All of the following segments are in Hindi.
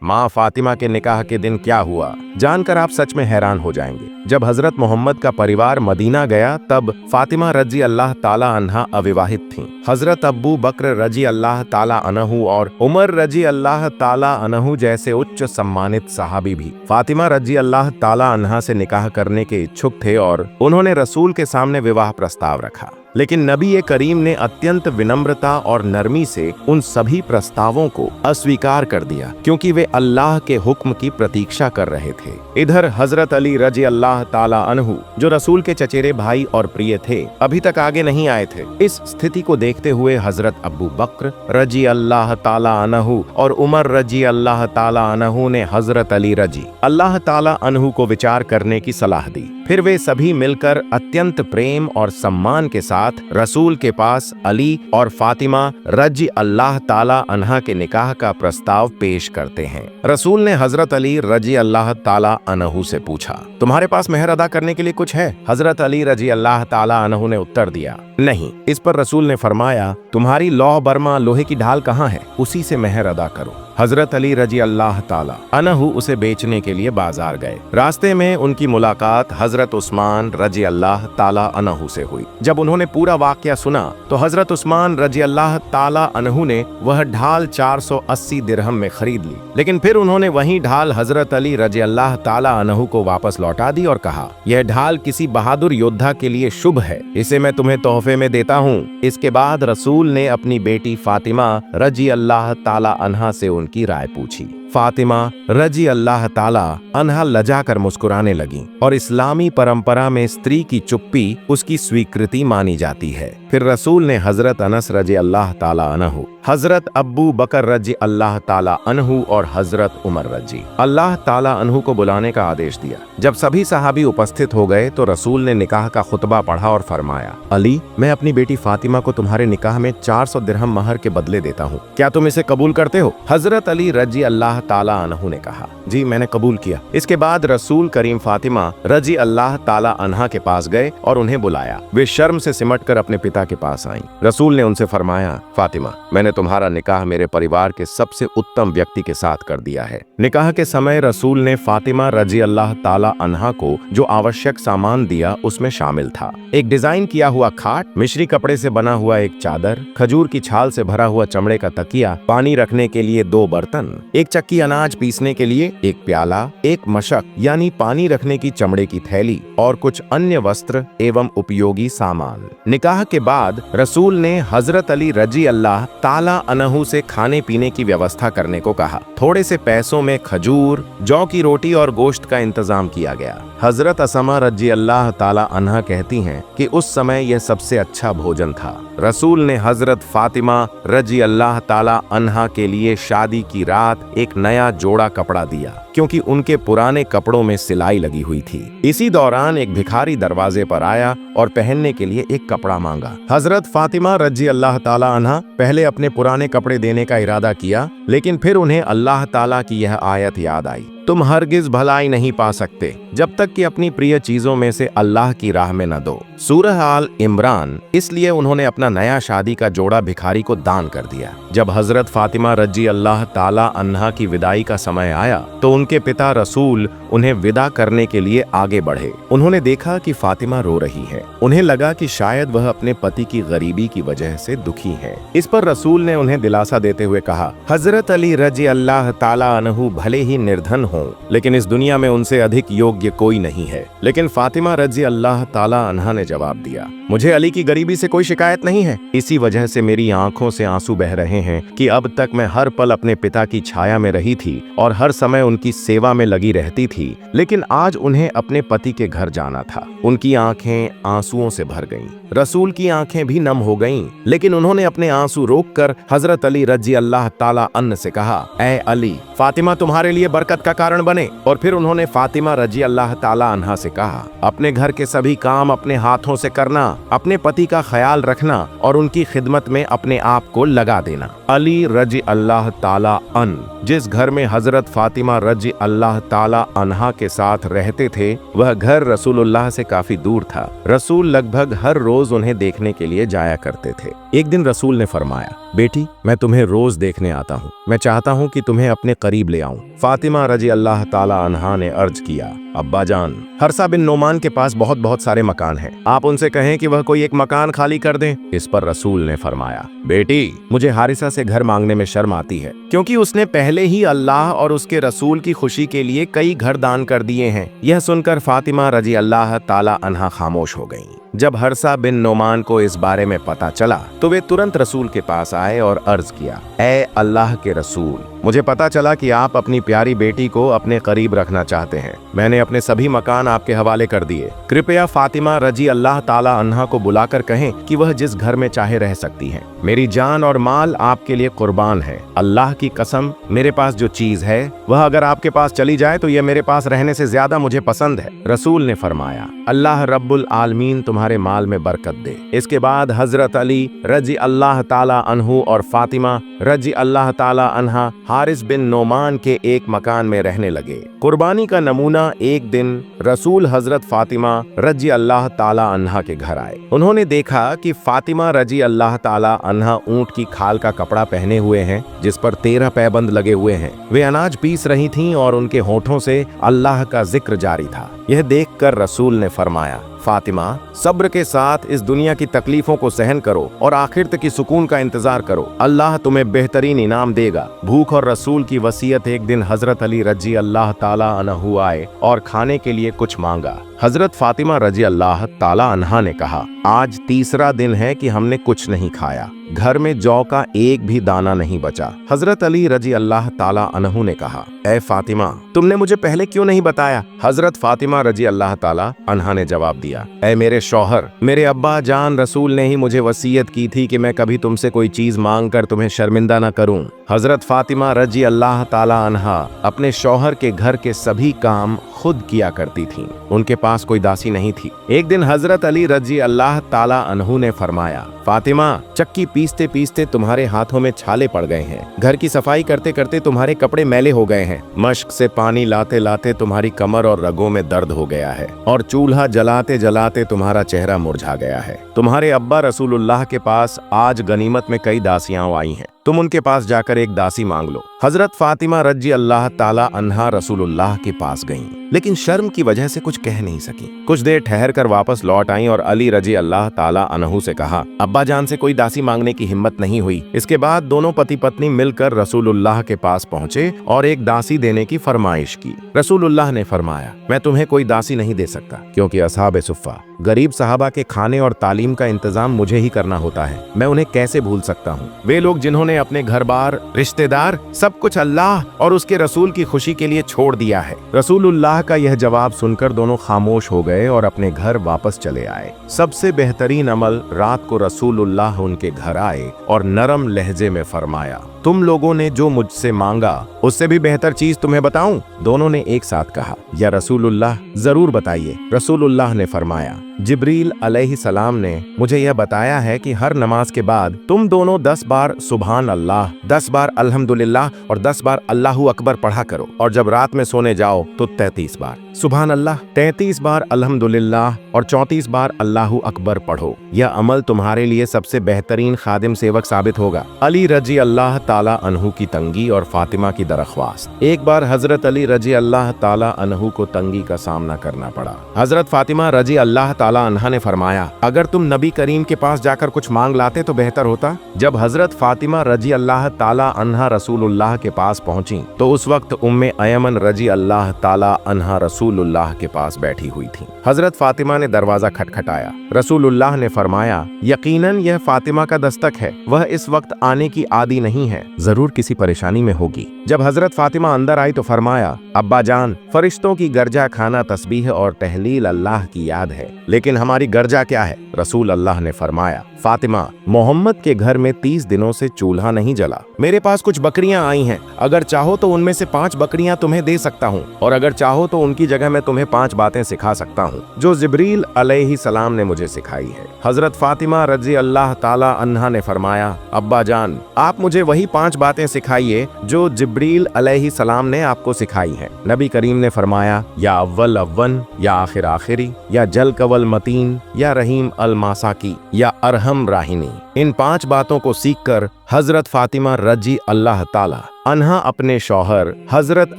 माँ फातिमा के निकाह के दिन क्या हुआ, जानकर आप सच में हैरान हो जाएंगे। जब हजरत मोहम्मद का परिवार मदीना गया तब फातिमा रजी अल्लाह ताला अन्हा अविवाहित थीं। हजरत अब्बू बकर रजी अल्लाह ताला अनहु और उमर रजी अल्लाह ताला अनहु जैसे उच्च सम्मानित सहाबी भी फातिमा रजी अल्लाह ताला अन्हा से निकाह करने के इच्छुक थे और उन्होंने रसूल के सामने विवाह प्रस्ताव रखा। लेकिन नबी करीम ने अत्यंत विनम्रता और नरमी से उन सभी प्रस्तावों को अस्वीकार कर दिया, क्योंकि वे अल्लाह के हुक्म की प्रतीक्षा कर रहे थे। इधर हजरत अली रजी अल्लाह ताला अन्हु, जो रसूल के चचेरे भाई और प्रिय थे, अभी तक आगे नहीं आए थे। इस स्थिति को देखते हुए हजरत अब्बू बकर रजी अल्लाह ताला अन्हु और उमर रजी अल्लाह ताला अन्हु ने हजरत अली रजी अल्लाह ताला अन्हु को विचार करने की सलाह दी। फिर वे सभी मिलकर अत्यंत प्रेम और सम्मान के साथ रसूल के पास अली और फातिमा रजी अल्लाह ताला अन्हा के निकाह का प्रस्ताव पेश करते हैं। रसूल ने हजरत अली रजी अल्लाह ताला अन्हु से पूछा, तुम्हारे पास मेहर अदा करने के लिए कुछ है? हजरत अली रजी अल्लाह ताला अन्हु ने उत्तर दिया, नहीं। इस पर रसूल ने फरमाया, तुम्हारी लौह बर्मा लोहे की ढाल कहाँ है? उसी से मेहर अदा करो। हजरत अली रजी अल्लाह ताला अन्हु उसे बेचने के लिए बाजार गए। रास्ते में उनकी मुलाकात हजरत उस्मान रजी अल्लाह ताला अन्हु से हुई। जब उन्होंने पूरा वाकया सुना तो हजरत उस्मान रजी अल्लाह ताला अन्हु ने वह ढाल 480 दिरहम में खरीद ली। लेकिन फिर उन्होंने वही ढाल हजरत अली रजी अल्लाह ताला अन्हु को वापस लौटा दी और कहा, यह ढाल किसी बहादुर योद्धा के लिए शुभ है, इसे मैं तुम्हें तोहफे में देता हूँ। इसके बाद रसूल ने अपनी बेटी फातिमा रजी अल्लाह ताला अन्हा से की राय पूछी। फातिमा रजी अल्लाह ताला अन्हा लजा कर मुस्कुराने लगी और इस्लामी परंपरा में स्त्री की चुप्पी उसकी स्वीकृति मानी जाती है। फिर रसूल ने हजरत अनस रजी अल्लाह ताला अन्हु, हजरत अब्बू बकर रजी अल्लाह ताला अन्हु और हजरत उमर रजी अल्लाह ताला अन्हु को बुलाने का आदेश दिया। जब सभी सहाबी उपस्थित हो गए तो रसूल ने निकाह का खुतबा पढ़ा और फरमाया, अली, मैं अपनी बेटी फातिमा को तुम्हारे निकाह में 400 दिरहम महर के बदले देता हूँ, क्या तुम इसे कबूल करते हो? हजरत अली रजी अल्लाह ताला अन्हु ने कहा, जी मैंने कबूल किया। इसके बाद रसूल करीम फातिमा रजी अल्लाह ताला अन्हा के पास गए और उन्हें बुलाया। वे शर्म से सिमटकर अपने पिता के पास आईं। रसूल ने उनसे फरमाया, फातिमा, मैंने तुम्हारा निकाह मेरे परिवार के सबसे उत्तम व्यक्ति के साथ कर दिया है। निकाह के समय रसूल ने फातिमा रजी अल्लाह ताला अन्हा को जो आवश्यक सामान दिया उसमें शामिल था एक डिजाइन किया हुआ खाट, मिश्री कपड़े से बना हुआ एक चादर, खजूर की छाल से भरा हुआ चमड़े का तकिया, पानी रखने के लिए 2 बर्तन, एक चक्की अनाज पीसने के लिए एक प्याला, एक मशक यानी पानी रखने की चमड़े की थैली और कुछ अन्य वस्त्र एवं उपयोगी सामान। निकाह के बाद रसूल ने हजरत अली रजी अल्लाह ताला अन्हु से खाने पीने की व्यवस्था करने को कहा। थोड़े से पैसों में खजूर, जौ की रोटी और गोश्त का इंतजाम किया गया। हजरत असमा रजी अल्लाह ताला अन्हा कहती हैं कि उस समय यह सबसे अच्छा भोजन था। रसूल ने हजरत फातिमा रजी अल्लाह ताला अन्हा के लिए शादी की रात एक नया जोड़ा कपड़ा दिया, क्योंकि उनके पुराने कपड़ों में सिलाई लगी हुई थी। इसी दौरान एक भिखारी दरवाजे पर आया और पहनने के लिए एक कपड़ा मांगा। हजरत फातिमा रजी अल्लाह ताला अन्हा पहले अपने पुराने कपड़े देने का इरादा किया, लेकिन फिर उन्हें अल्लाह ताला की यह आयत याद आई, तुम हरगिज भलाई नहीं पा सकते जब तक कि अपनी प्रिय चीजों में से अल्लाह की राह में न दो। सूरह आल इमरान। इसलिए उन्होंने अपना नया शादी का जोड़ा भिखारी को दान कर दिया। जब हजरत फातिमा रजी अल्लाह ताला अन्हा की विदाई का समय आया तो उनके पिता रसूल उन्हें विदा करने के लिए आगे बढ़े। उन्होंने देखा कि फातिमा रो रही है। उन्हें लगा कि शायद वह अपने पति की गरीबी की वजह से दुखी है। इस पर रसूल ने उन्हें दिलासा देते हुए कहा, हजरत अली रजी अल्लाह ताला अन्हु भले ही निर्धन हो, लेकिन इस दुनिया में उनसे अधिक योग्य कोई नहीं है। लेकिन फातिमा रजी अल्लाह ताला अन्हा ने जवाब दिया, मुझे अली की गरीबी से कोई शिकायत नहीं है। इसी वजह से मेरी आंखों से आंसू बह रहे हैं कि अब तक मैं हर पल अपने पिता की छाया में रही थी और हर समय उनकी सेवा में लगी रहती थी, लेकिन आज उन्हें अपने पति के घर जाना था। उनकी आंखें आंसुओं से भर गईं। रसूल की आंखें भी नम हो गईं, लेकिन उन्होंने अपने आंसू रोककर हजरत अली रजी अल्लाह ताला अन्ह से कहा, ऐ अली, फातिमा तुम्हारे लिए बरकत का कारण बने। और फिर उन्होंने फातिमा रजी अल्लाह ताला अन्हा से कहा, अपने घर के सभी काम अपने हाथों से करना, अपने पति का ख्याल रखना और उनकी खिदमत में अपने आप को लगा देना। अली रजी अल्लाह ताला अन जिस घर में हजरत फातिमा रजी अल्लाह ताला अन्हा के साथ रहते थे, वह घर रसूलुल्लाह से काफी दूर था। रसूल लगभग हर रोज उन्हें देखने के लिए जाया करते थे। एक दिन रसूल ने फरमाया, बेटी, मैं तुम्हें रोज देखने आता हूँ, मैं चाहता हूँ कि तुम्हें अपने करीब ले आऊं। फातिमा रजी अल्लाह ताला अन्हा ने अर्ज किया, अब्बा जान, हर्षा बिन नोमान के पास बहुत सारे मकान हैं, आप उनसे कहें कि वह कोई एक मकान खाली कर दें। इस पर रसूल ने फरमाया, बेटी, मुझे हारिसा से घर मांगने में शर्म आती है, क्योंकि उसने पहले ही अल्लाह और उसके रसूल की खुशी के लिए कई घर दान कर दिए हैं। यह सुनकर फातिमा रजी अल्लाह ताला अन्हा खामोश हो गईं। जब हर्षा बिन नोमान को इस बारे में पता चला तो वे तुरंत रसूल के पास आए और अर्ज किया, ऐ अल्लाह के रसूल, मुझे पता चला कि आप अपनी प्यारी बेटी को अपने करीब रखना चाहते हैं। मैंने अपने सभी मकान आपके हवाले कर दिए। कृपया फातिमा रजी अल्लाह ताला अन्हा को बुलाकर कहें कि वह जिस घर में चाहे रह सकती हैं। मेरी जान और माल आपके लिए कुर्बान है। अल्लाह की कसम, मेरे पास जो चीज है वह अगर आपके पास चली जाए तो यह मेरे पास रहने से ज्यादा मुझे पसंद है। रसूल ने फरमाया, अल्लाह रब्बुल आलमीन तुम्हारे माल में बरकत दे। इसके बाद हजरत अली रजी अल्लाह ताला अन्हु और फातिमा रजी अल्लाह ताला अन्हा हारिस बिन नोमान के एक मकान में रहने लगे। कुर्बानी का नमूना, एक दिन रसूल हजरत फातिमा रजी अल्लाह ताला अन्हा के घर आए। उन्होंने देखा कि फातिमा रजी अल्लाह ताला अन्हा ऊंट की खाल का कपड़ा पहने हुए हैं, जिस पर 13 पैबंद लगे हुए हैं। वे अनाज पीस रही थीं और उनके होठों से अल्लाह का जिक्र जारी था। यह देखकर रसूल ने फरमाया, फातिमा, सब्र के साथ इस दुनिया की तकलीफों को सहन करो और आखिरत की सुकून का इंतजार करो, अल्लाह तुम्हें बेहतरीन इनाम देगा। भूख और रसूल की वसीयत, एक दिन हजरत अली रजी अल्लाह ताला अन्हु आए और खाने के लिए कुछ मांगा। हजरत फातिमा रजी अल्लाह ताला अन्हा ने कहा, आज तीसरा दिन है कि हमने कुछ नहीं खाया, घर में जौ का एक भी दाना नहीं बचा। हजरत अली रजी अल्लाह ताला अन्हु ने कहा, ऐ फातिमा, तुमने मुझे पहले क्यों नहीं बताया? हजरत फातिमा रजी अल्लाह ताला अन्हा ने जवाब दिया, ऐ मेरे शौहर, मेरे अब्बा जान रसूल ने ही मुझे वसीयत की थी कि मैं कभी तुमसे कोई चीज मांग कर तुम्हें शर्मिंदा न करूं। हजरत फातिमा रजी अल्लाह ताला अन्हा अपने शौहर के घर के सभी काम खुद किया करती थीं। उनके पास कोई दासी नहीं थी। एक दिन हजरत अली रजी अल्लाह ताला अन्हु ने फरमाया, फातिमा, चक्की पीसते पीसते तुम्हारे हाथों में छाले पड़ गए हैं, घर की सफाई करते करते तुम्हारे कपड़े मैले हो गए हैं, मश्क से पानी लाते लाते तुम्हारी कमर और रगों में दर्द हो गया है और चूल्हा जलाते जलाते तुम्हारा चेहरा मुरझा गया है। तुम्हारे अब्बा रसूलुल्लाह के पास आज गनीमत में कई दासियां आई हैं, तुम उनके पास जाकर एक दासी मांग लो। हजरत फातिमा रजी अल्लाह ताला अन्हा रसूलुल्लाह के पास गईं, लेकिन शर्म की वजह से कुछ कह नहीं सकी। कुछ देर ठहर कर वापस लौट आईं और अली रजी अल्लाह ताला अन्हु से कहा, अब्बा जान से कोई दासी मांगने की हिम्मत नहीं हुई। इसके बाद दोनों पति पत्नी मिलकर रसूलुल्लाह के पास पहुंचे और एक दासी देने की फरमाइश की। रसूलुल्लाह ने फरमाया, मैं तुम्हें कोई दासी नहीं दे सकता, क्योंकि असहाबे सुफ़ा गरीब सहाबा के खाने और तालीम का इंतजाम मुझे ही करना होता है। मैं उन्हें कैसे भूल सकता हूँ? वे लोग जिन्होंने अपने घर बार, रिश्तेदार, सब कुछ अल्लाह और उसके रसूल की खुशी के लिए छोड़ दिया है। रसूलुल्लाह का यह जवाब सुनकर दोनों खामोश हो गए और अपने घर वापस चले आए। सबसे बेहतरीन अमल, रात को रसूलुल्लाह उनके घर आए और नरम लहजे में फरमाया, तुम लोगों ने जो मुझसे मांगा उससे भी बेहतर चीज तुम्हें बताऊं? दोनों ने एक साथ कहा, या रसूलुल्लाह, जरूर बताइए। रसूलुल्लाह ने फरमाया, जिब्रील अलैहिस्सलाम ने मुझे यह बताया है कि हर नमाज के बाद तुम दोनों 10 बार सुभान अल्लाह, 10 बार अल्हम्दुलिल्लाह और 10 बार अल्लाहु अकबर पढ़ा करो, और जब रात में सोने जाओ तो 33 बार सुभान अल्लाह, 33 बार अल्हम्दुलिल्लाह और 34 बार अल्लाहु अकबर पढ़ो। यह अमल तुम्हारे लिए सबसे बेहतरीन खादिम सेवक साबित होगा। अली रजी अल्लाह ताला अन्हु की तंगी और फातिमा की दरख्वास्त। एक बार हजरत अली रजी अल्लाह ताला अन्हु को तंगी का सामना करना पड़ा। हजरत फातिमा रजी अल्लाह ताला अन्हा ने फरमाया, अगर तुम नबी करीम के पास जाकर कुछ मांग लाते तो बेहतर होता। जब हजरत फातिमा रजी अल्लाह ताला अन्हा रसूलुल्लाह के पास पहुंची तो उस वक्त उम्मे अयमन रजी अल्लाह ताला अन्हा रसूल रसूलुल्लाह के पास बैठी हुई थीं। हजरत फातिमा ने दरवाजा खटखटाया। रसूलुल्लाह ने फरमाया, यकीनन यह फातिमा का दस्तक है, वह इस वक्त आने की आदी नहीं है, जरूर किसी परेशानी में होगी। जब हजरत फातिमा अंदर आई तो फरमाया, अब्बा जान, फरिश्तों की गर्जा खाना तस्बीह और तहलील अल्लाह की याद है, लेकिन हमारी गर्जा क्या है? रसूल अल्लाह ने फरमाया, फातिमा, मोहम्मद के घर में 30 दिनों से चूल्हा नहीं जला। मेरे पास कुछ बकरियां आई हैं, अगर चाहो तो उनमें से 5 बकरियां तुम्हें दे सकता हूं, और अगर चाहो तो उनकी जगह मैं तुम्हें 5 बातें सिखा सकता हूं जो जिब्रील अलैहिस्सलाम ने मुझे सिखाई है। हजरत फातिमा रजी अल्लाह ताला अन्हा ने फरमाया, अब्बा जान, आप मुझे वही 5 बातें सिखाइए जो जिब्रील अलैहिस्सलाम ने आपको सिखाई हैं। नबी करीम ने फरमाया, या अव्वल अव्वन, या आखिर आखिरी, या जल कवल मतीन, या रहीम अल मासाकी, या अरहम राहिनी। इन 5 बातों को सीखकर हजरत फातिमा रजी अल्लाह ताला अन्हा अपने शौहर हजरत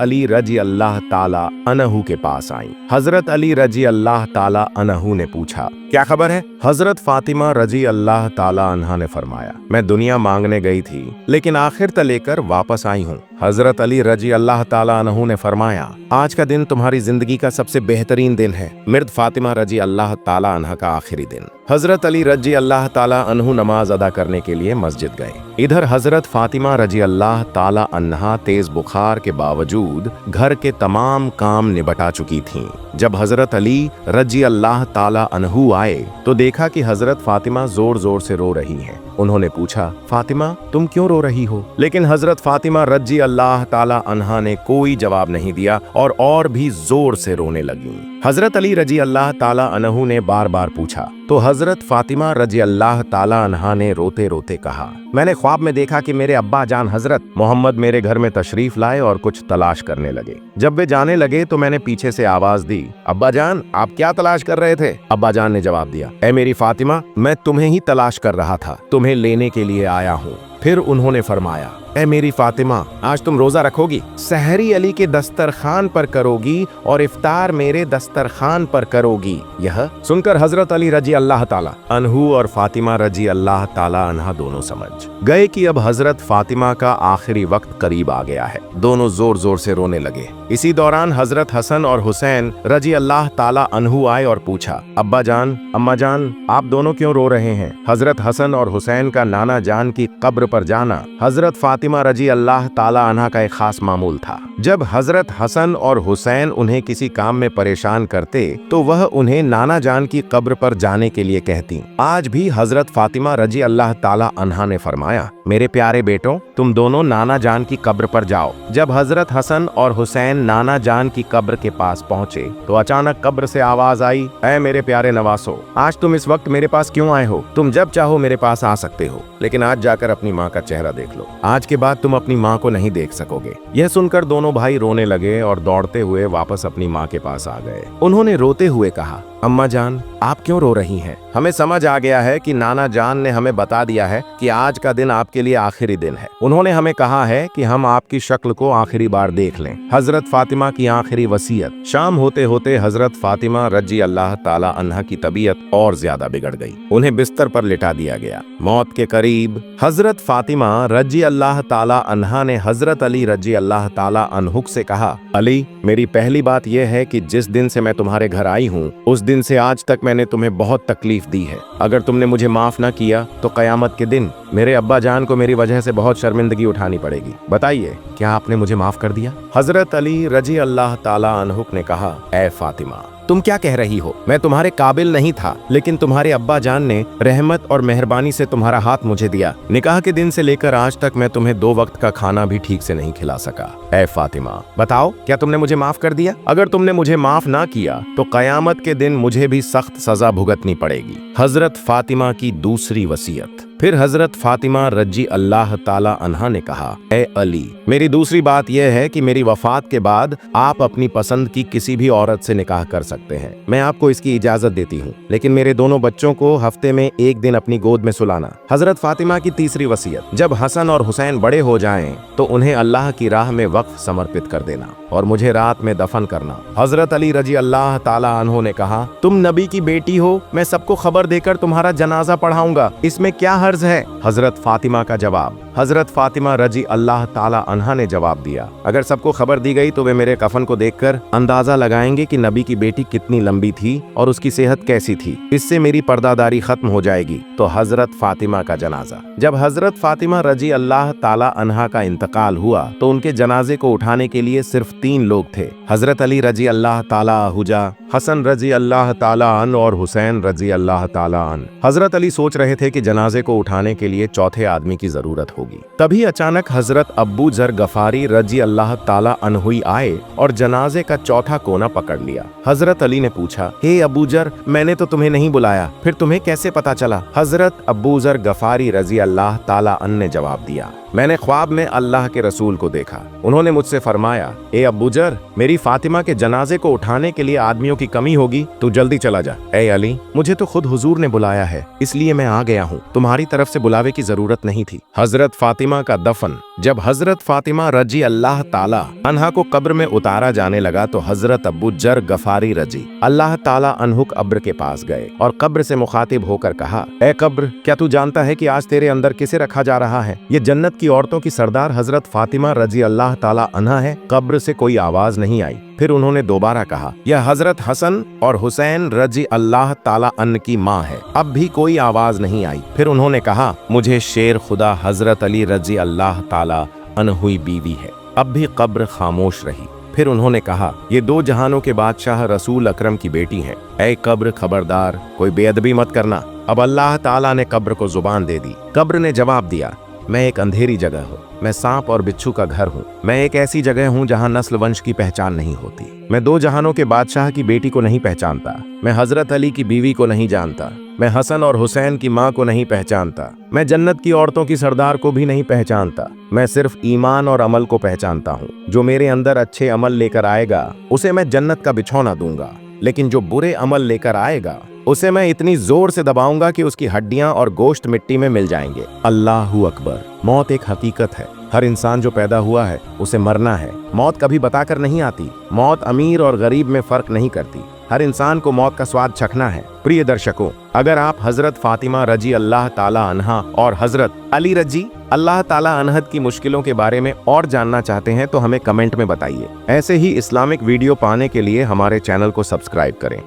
अली रजी अल्लाह ताला अनहु के पास आई। हजरत अली रजी अल्लाह ताला अनहु ने पूछा, क्या खबर है? हजरत फातिमा रजी अल्लाह ताला अन्हा ने फरमाया, मैं दुनिया मांगने गई थी, लेकिन आखिर तक लेकर वापस आई हूँ। हजरत अली रजी अल्लाह ताला अनहु ने फरमाया, आज का दिन तुम्हारी जिंदगी का सबसे बेहतरीन दिन है। मृद फातिमा रजी अल्लाह ताला अन्हा का आखिरी दिन। हजरत अली रजी अल्लाह ताला अनहु नमाज अदा करने के लिए मस्जिद गए। इधर हजरत फातिमा रजी अल्लाह ताला अन्हा तेज बुखार के बावजूद घर के तमाम काम निबटा चुकी थीं। जब हजरत अली रजी अल्लाह ताला अनहु आए तो देखा कि हजरत फातिमा जोर जोर से रो रही हैं। उन्होंने पूछा, फातिमा, तुम क्यों रो रही हो? लेकिन हजरत फातिमा रजी अल्लाह ताला अन्हा ने कोई जवाब नहीं दिया और भी जोर से रोने लगी। हजरत अली रजी अल्लाह ताला अनहु ने बार बार पूछा तो हजरत फातिमा रजी अल्लाह ताला अन्हा ने रोते रोते कहा, मैंने ख्वाब में देखा कि मेरे अब्बा जान हजरत मोहम्मद मेरे घर में तशरीफ लाए और कुछ तलाश करने लगे। जब वे जाने लगे तो मैंने पीछे से आवाज दी, अब्बा जान, आप क्या तलाश कर रहे थे? अब्बा जान ने जवाब दिया, ऐ मेरी फातिमा, मैं तुम्हें ही तलाश कर रहा था, तुम्हें लेने के लिए आया हूँ। फिर उन्होंने फरमाया, ऐ मेरी फातिमा, आज तुम रोजा रखोगी? सहरी अली के दस्तरखान पर करोगी और इफ्तार मेरे दस्तरखान पर करोगी। यह सुनकर हजरत अली रजी अल्लाह ताला अनहु और फातिमा रजी अल्लाह ताला अन्हा दोनों समझ गए कि अब हजरत फातिमा का आखिरी वक्त करीब आ गया है। दोनों जोर जोर से रोने लगे। इसी दौरान हजरत हसन और हुसैन रजी अल्लाह ताला अनहु आए और पूछा, अब्बा जान, अम्मा जान, आप दोनों क्यों रो रहे हैं? हजरत हसन और हुसैन का नाना जान की कब्र पर जाना हजरत फातिमा रजी अल्लाह ताला अन्हा का एक खास मामूल था। जब हजरत हसन और हुसैन उन्हें किसी काम में परेशान करते तो वह उन्हें नाना जान की कब्र पर जाने के लिए कहती। आज भी हजरत फातिमा रजी अल्लाह ताला अन्हा ने फरमाया, मेरे प्यारे बेटों, तुम दोनों नाना जान की कब्र पर जाओ। जब हजरत हसन और हुसैन नाना जान की कब्र के पास पहुँचे तो अचानक कब्र से आवाज आई, ऐ मेरे प्यारे नवासो, आज तुम इस वक्त मेरे पास क्यों आए हो? तुम जब चाहो मेरे पास आ सकते हो, लेकिन आज जाकर अपनी माँ का चेहरा देख लो। आज के बाद तुम अपनी माँ को नहीं देख सकोगे। यह सुनकर दोनों भाई रोने लगे और दौड़ते हुए वापस अपनी माँ के पास आ गए। उन्होंने रोते हुए कहा, अम्मा जान, आप क्यों रो रही हैं? हमें समझ आ गया है कि नाना जान ने हमें बता दिया है कि आज का दिन आपके लिए आखिरी दिन है। उन्होंने हमें कहा है कि हम आपकी शक्ल को आखिरी बार देख लें। हजरत फातिमा की आखिरी वसीयत। शाम होते होते हजरत फातिमा रजी अल्लाह ताला अन्हा की तबीयत और ज्यादा बिगड़ गई। उन्हें बिस्तर पर लिटा दिया गया। मौत के करीब हजरत फातिमा रजी अल्लाह ताला अन्हा ने हजरत अली रजी अल्लाह ताला अन्हु से कहा, अली, मेरी पहली बात यह है कि जिस दिन से मैं तुम्हारे घर आई हूँ उस दिन से आज तक मैंने तुम्हें बहुत तकलीफ दी है। अगर तुमने मुझे माफ न किया तो कयामत के दिन मेरे अब्बा जान को मेरी वजह से बहुत शर्मिंदगी उठानी पड़ेगी। बताइए, क्या आपने मुझे माफ कर दिया? हजरत अली रजी अल्लाह ताला अन्हु ने कहा, ऐ फातिमा, तुम क्या कह रही हो? मैं तुम्हारे काबिल नहीं था, लेकिन तुम्हारे अब्बा जान ने रहमत और मेहरबानी से तुम्हारा हाथ मुझे दिया। निकाह के दिन से लेकर आज तक मैं तुम्हें 2 वक्त का खाना भी ठीक से नहीं खिला सका। ऐ फातिमा, बताओ, क्या तुमने मुझे माफ कर दिया? अगर तुमने मुझे माफ ना किया तो कयामत के दिन मुझे भी सख्त सजा भुगतनी पड़ेगी। हजरत फातिमा की दूसरी वसीयत। फिर हजरत फातिमा रजी अल्लाह ताला अन्हा ने कहा, ए अली, मेरी दूसरी बात यह है कि मेरी वफात के बाद आप अपनी पसंद की किसी भी औरत से निकाह कर सकते हैं। मैं आपको इसकी इजाजत देती हूँ, लेकिन मेरे दोनों बच्चों को हफ्ते में 1 दिन अपनी गोद में सुलाना। हजरत फातिमा की तीसरी वसीयत। जब हसन और हुसैन बड़े हो जाएं तो उन्हें अल्लाह की राह में वक्फ समर्पित कर देना और मुझे रात में दफन करना। हजरत अली रजी अल्लाह ताला अन्हु ने कहा, तुम नबी की बेटी हो, मैं सबको खबर देकर तुम्हारा जनाजा पढ़ाऊंगा, इसमें क्या हर्ज है? हजरत फातिमा का जवाब। हजरत फातिमा रजी अल्लाह ताला अन्हा ने जवाब दिया, अगर सबको खबर दी गई तो वे मेरे कफन को देखकर अंदाजा लगाएंगे कि नबी की बेटी कितनी लंबी थी और उसकी सेहत कैसी थी। इससे मेरी पर्दादारी खत्म हो जाएगी। तो हजरत फातिमा का जनाजा। जब हजरत फातिमा रजी अल्लाह ताला अन्हा का इंतकाल हुआ तो उनके जनाजे को उठाने के लिए सिर्फ 3 लोग थे, हजरत अली रजी अल्लाह ताला हुजा, हसन रजी अल्लाह ताला अन और हुसैन रजी अल्लाह ताला अन। हजरत अली सोच रहे थे कि जनाजे को उठाने के लिए चौथे आदमी की जरूरत होगी। तभी अचानक हजरत अब्बू जर गफारी रजी अल्लाह ताला अनहुई आए और जनाजे का चौथा कोना पकड़ लिया। हजरत अली ने पूछा, हे अबू जर, मैंने तो तुम्हें नहीं बुलाया, फिर तुम्हें कैसे पता चला? हजरत अब्बू जर गफारी रजी अल्लाह ताला अन ने जवाब दिया, मैंने ख्वाब में अल्लाह के रसूल को देखा। उन्होंने मुझसे फरमाया, ए अब्बू जर, मेरी फातिमा के जनाजे को उठाने के लिए आदमियों की कमी होगी, तू जल्दी चला जा। ए अली, मुझे तो खुद हुजूर ने बुलाया है, इसलिए मैं आ गया हूँ, तुम्हारी तरफ से बुलावे की जरूरत नहीं थी। हजरत फातिमा का दफन। जब हजरत फातिमा रजी अल्लाह ताला अन्हा को कब्र में उतारा जाने लगा तो हजरत अब्बू जर गफारी रजी अल्लाह ताला अन्हु कब्र के पास गए और कब्र से मुखातिब होकर कहा, ए कब्र, क्या तू जानता है कि आज तेरे अंदर किसे रखा जा रहा है? ये जन्नत की औरतों की सरदार हजरत फातिमा रजी अल्लाह ताला अन्हा है। कब्र से कोई आवाज नहीं आई। फिर उन्होंने दोबारा कहा, यह हजरत हसन और हुसैन रजी अल्लाह ताला अन की माँ है। अब भी कोई आवाज नहीं आई। फिर उन्होंने कहा, मुझे शेर खुदा हजरत अली रजी अल्लाह ताला अन हुई बीवी है। अब भी कब्र खामोश रही। फिर उन्होंने कहा, ये 2 जहानों के बादशाह रसूल अकरम की बेटी हैं। ऐ कब्र, खबरदार, कोई बेअदबी मत करना। अब अल्लाह ताला ने कब्र को जुबान दे दी। कब्र ने जवाब दिया, मैं एक अंधेरी जगह हूँ, मैं सांप और बिच्छू का घर हूँ। मैं एक ऐसी जगह हूँ जहाँ नस्ल वंश की पहचान नहीं होती। मैं 2 जहानों के बादशाह की बेटी को नहीं पहचानता। मैं हजरत अली की बीवी को नहीं जानता। मैं हसन और हुसैन की माँ को नहीं पहचानता। मैं जन्नत की औरतों की सरदार को भी नहीं पहचानता। मैं सिर्फ ईमान और अमल को पहचानता हूँ। जो मेरे अंदर अच्छे अमल लेकर आएगा उसे मैं जन्नत का बिछौना दूंगा, लेकिन जो बुरे अमल लेकर आएगा उसे मैं इतनी जोर से दबाऊंगा कि उसकी हड्डियां और गोश्त मिट्टी में मिल जाएंगे। अल्लाहू अकबर। मौत एक हकीकत है। हर इंसान जो पैदा हुआ है उसे मरना है। मौत कभी बताकर नहीं आती। मौत अमीर और गरीब में फर्क नहीं करती। हर इंसान को मौत का स्वाद चखना है। प्रिय दर्शकों, अगर आप हजरत फातिमा रजी अल्लाह ताला अन्हा और हजरत अली रजी अल्लाह ताला अनहद की मुश्किलों के बारे में और जानना चाहते हैं तो हमें कमेंट में बताइए। ऐसे ही इस्लामिक वीडियो पाने के लिए हमारे चैनल को सब्सक्राइब करें।